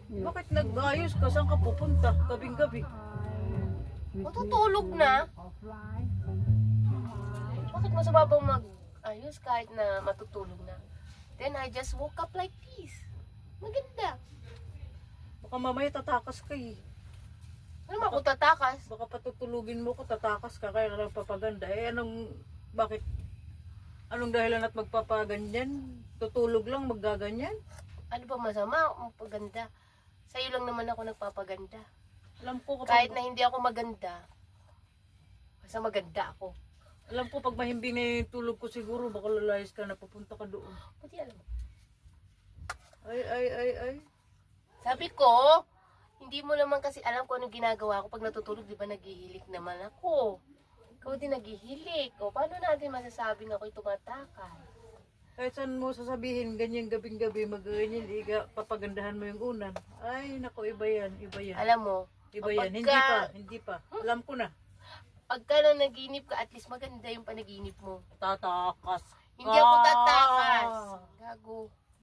Bakit nag-ayos ka? Saan ka pupunta? Gabing-gabi. Matutulog na. Bakit masama bang mag-ayos kahit na matutulog na? Then I just woke up like this. Maganda. Baka mamaya tatakas ka eh. Ano mo ako tatakas? Baka patutulugin mo ko, tatakas ka, kaya ka lang papaganda. Bakit? Anong dahilan at magpapaganyan? Tutulog lang, maggaganyan? Ano ba masama? Ang paganda. Sa'yo lang naman ako nagpapaganda. Alam ko Kahit na hindi ako maganda, basta maganda ako. Alam ko pag mahimbing na yung tulog ko siguro, baka lalayas ka na, pupunta ka doon. Buti alam mo. Ay. Sabi ko, hindi mo naman kasi alam kung anong ginagawa ko pag natutulog, di ba naghihilik naman ako. Ikaw din naghihilik. O paano natin masasabing ako'y tumatakas? Kahit saan mo sasabihin, ganyan gabing-gabi, mag-ganyan, papagandahan mo yung unan. Ay, nako, iba yan. Alam mo, Iba yan, hindi pa. Alam ko na. Pagka na naginip ka, at least maganda yung panaginip mo. Tatakas. Hindi ako tatakas. Gago.